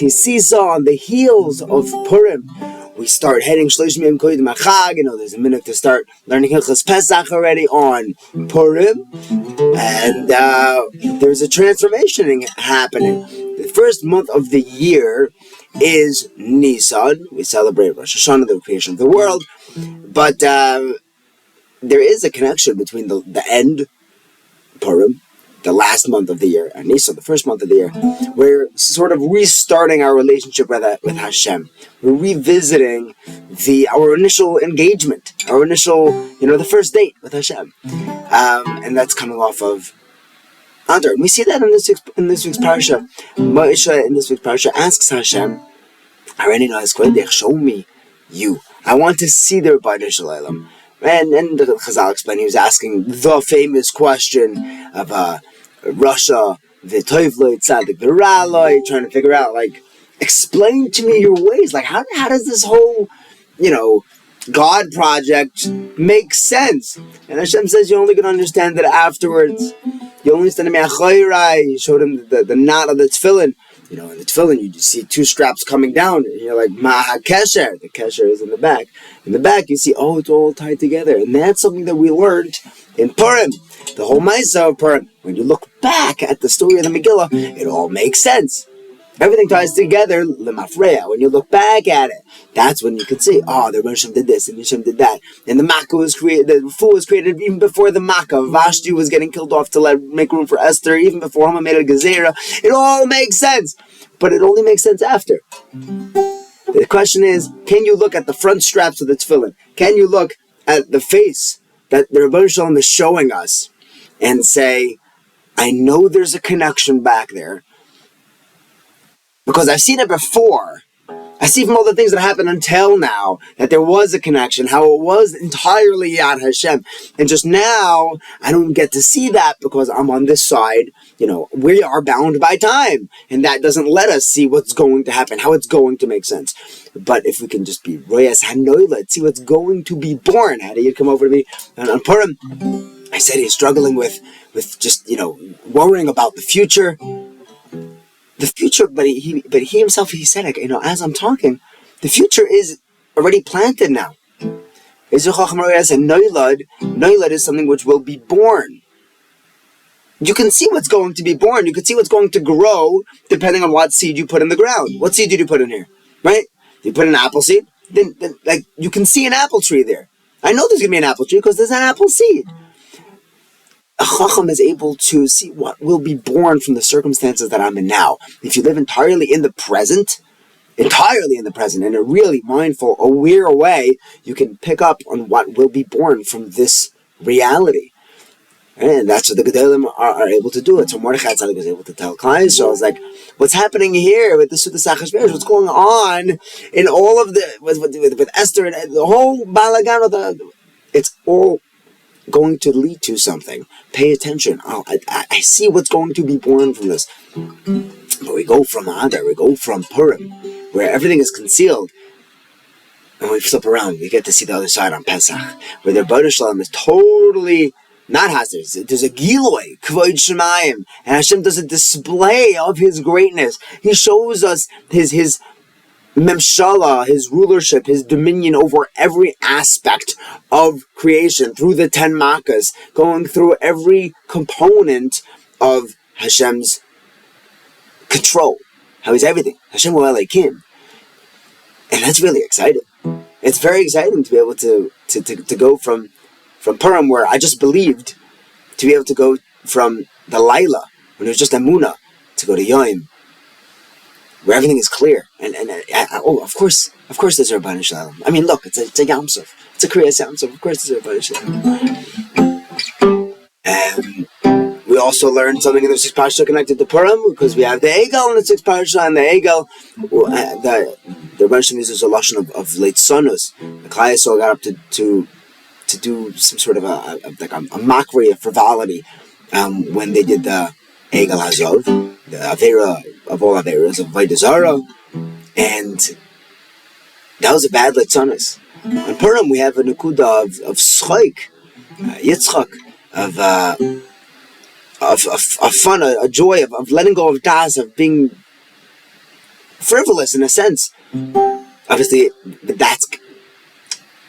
Sisa, on the heels of Purim, we start heading Shloshim Yom Kodim Achag. There's a minute to start learning Hilchos Pesach already on Purim, and there's a transformation happening. The first month of the year is Nisan. We celebrate Rosh Hashanah, the creation of the world, but there is a connection between the end, Purim, the last month of the year, and Nisan, the first month of the year. We're sort of restarting our relationship with Hashem. We're revisiting our initial engagement, our initial, the first date with Hashem, and that's coming off of Adar. We see that in this week's parsha. Moshe in this week's parsha asks Hashem, "I already know show me you. I want to see the Rebbeinu Shalom." And the Chazal explained he was asking the famous question of Russia, v'toivloi tzadik v'raloi, trying to figure out, explain to me your ways. How does this whole, God project make sense? And Hashem says you're only going to understand it afterwards. You only understand it. He showed him the knot of the tefillin. In the tefillin, you see two straps coming down, and you're like, Maha Kesher. The Kesher is in the back. In the back, you see, it's all tied together. And that's something that we learned in Purim. The whole Ma'aseh of Purim. When you look back at the story of the Megillah, it all makes sense. Everything ties together, lemafreya. When you look back at it, that's when you can see, the Roshim did this, and Yishem did that. And the Makkah was created, the fool was created even before the Makkah. Vashti was getting killed off to make room for Esther, even before Haman made a Gezerah. It all makes sense. But it only makes sense after. The question is, can you look at the front straps of the tefillin? Can you look at the face that the Rebbeinu Shalom is showing us and say, I know there's a connection back there, because I've seen it before. I see from all the things that happened until now that there was a connection, how it was entirely Yad Hashem. And just now, I don't get to see that because I'm on this side. We are bound by time. And that doesn't let us see what's going to happen, how it's going to make sense. But if we can just be Royas Hanoilet, see what's going to be born. How do you come over to me on Purim? I said he's struggling with just, worrying about the future. The future, but he himself, he said, as I'm talking, the future is already planted now. Noilad is something which will be born. You can see what's going to be born. You can see what's going to grow depending on what seed you put in the ground. What seed did you put in here? Right? You put an apple seed, then you can see an apple tree there. I know there's going to be an apple tree because there's an apple seed. A chacham is able to see what will be born from the circumstances that I'm in now. If you live entirely in the present, in a really mindful, aware way, you can pick up on what will be born from this reality. And that's what the Gedolim are able to do it. So Mordechai Tzaddik was able to tell clients, so I was like, what's happening here with the Suda Sachashverosh? What's going on in all of with Esther and the whole balagan? It's all going to lead to something. Pay attention. I see what's going to be born from this. But we go from Adar, we go from Purim, where everything is concealed, and we flip around. We get to see the other side on Pesach, where the Rebbeinu Shalom is totally not Hazir. There's a Giloi, Kvod Shemayim, and Hashem does a display of His greatness. He shows us His Memshala, His rulership, His dominion over every aspect of creation through the 10 Makkahs, going through every component of Hashem's control. How He's everything. Hashem Hu Elokim. And that's really exciting. It's very exciting to be able to go from Purim, where I just believed, to be able to go from the Laila, when it was just Amunah, to go to Yom, where everything is clear, and of course there's a Rebbeinu Shalom. I mean, look, it's a Yom Sov, it's a Kriyas Yom Sov. Of course there's a Rebbeinu Shalom. And we also learned something in the 6th Parsha connected to Purim, because we have the Egel in the 6th Parsha, and the Egel, the Rebbeinu Shalom uses a lashon of Leitzanus. The Klal Yisrael got up to do some sort of a mockery, a frivolity, when they did the Egel Hazov, the Avera of all Averas, of Avodah Zarah, and that was a bad Leitzanus. On Purim, we have a Nekuda of Schoik, Yitzchak, of fun, a joy, of letting go of das, of being frivolous in a sense. Obviously, but that's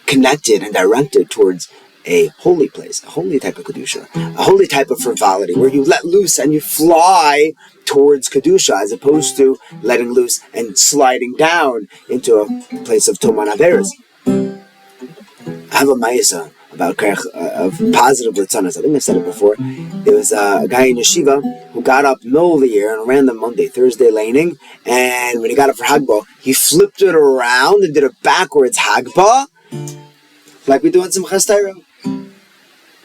connected and directed towards a holy place, a holy type of Kedusha, a holy type of frivolity, where you let loose and you fly towards Kedusha, as opposed to letting loose and sliding down into a place of Toman Averis. I have a ma'isa about of positive Leitzanus. I think I've said it before. There was a guy in yeshiva who got up in the middle of the year on a random Monday, Thursday laning, and when he got up for Hagbah, he flipped it around and did a backwards Hagbah, like we do in Simchas Torah.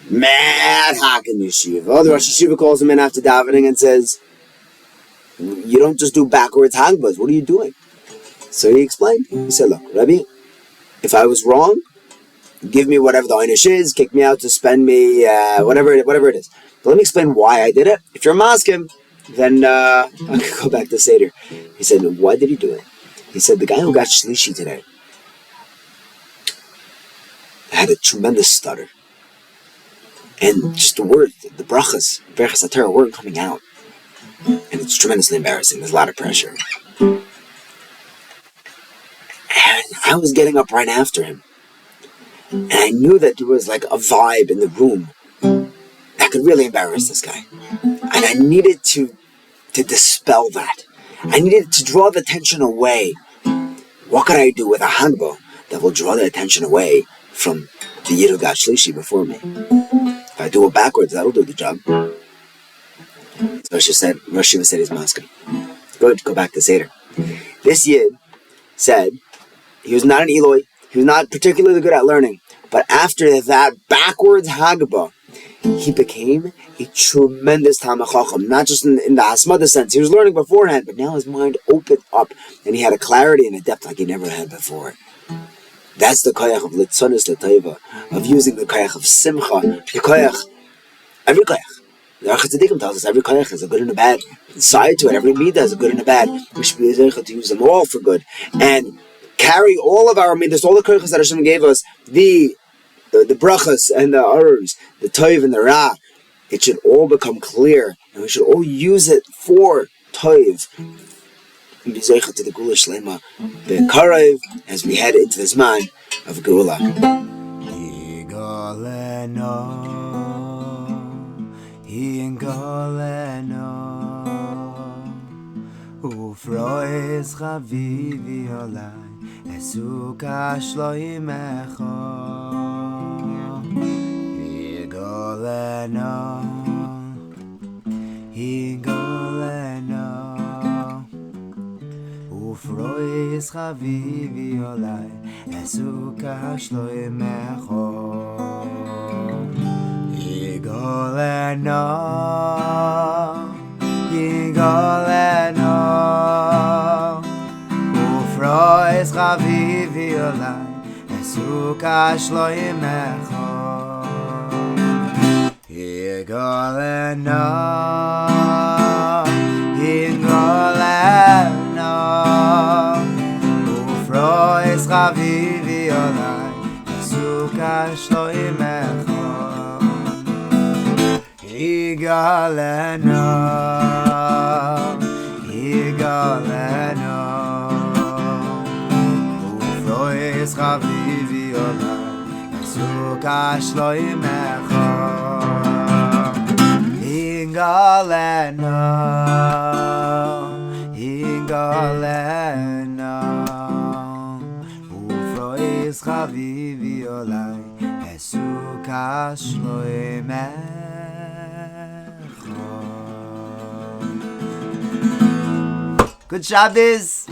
Mad hack in yeshiva. The Rosh Yeshiva calls him in after davening and says, "You don't just do backwards Hagbahs. What are you doing?" So he explained. He said, "Look, Rabbi, if I was wrong, give me whatever the einish is, kick me out, suspend me, whatever it is. But let me explain why I did it. If you're maskim, then I can go back to Seder." He said, "Why did he do it?" He said, "The guy who got shlishi today had a tremendous stutter. And just the word, the brachas, Parshas HaTorah weren't coming out. And it's tremendously embarrassing. There's a lot of pressure. And I was getting up right after him. And I knew that there was like a vibe in the room that could really embarrass this guy. And I needed to dispel that. I needed to draw the attention away. What could I do with a Hagbah that will draw the attention away from the Yid who got shlishi before me? If I do it backwards, that'll do the job." So Rosh Yeshiva said he's masking. Good, go back to Seder. This Yid said he was not an Eloi. He was not particularly good at learning. But after that backwards Hagbah, he became a tremendous Talmid Chacham. Not just in the Hasmada sense. He was learning beforehand, but now his mind opened up and he had a clarity and a depth like he never had before. That's the koyach of Leitzanus L'Taiva, of using the koyach of Simcha. The koyach, every koyach. The Archas Tzadikim tells us every koyach has a good and a bad side to it. Every midah has a good and a bad. We should be able to use them all for good. And carry all of our midas, all the koyachas that Hashem gave us, the brachas and the arurs, the toiv and the ra, it should all become clear, and we should all use it for toiv. To the Gula Shlema, the Karev, as we head into this man of Gula. Higalena, Higalena, Ufrois Chavivi Olai, Esuka Shloimecha. Higalena, Higalena, Ufrois Chavivi Olai, Esuka Shloimecha. Higalena, Higalena, Ufrois Chavivi Olai, Esuka Shloimecha. Higalena, Higalena, Ufrois Chavivi Olai, Esuka Shloimecha. Higalena, Higalena, Ufrois Chavivi Olai, Esuka Shloimecha. Higalena, Higalena, Ufrois Chavivi Olai, Esuka Shloimecha. Good Shabbos.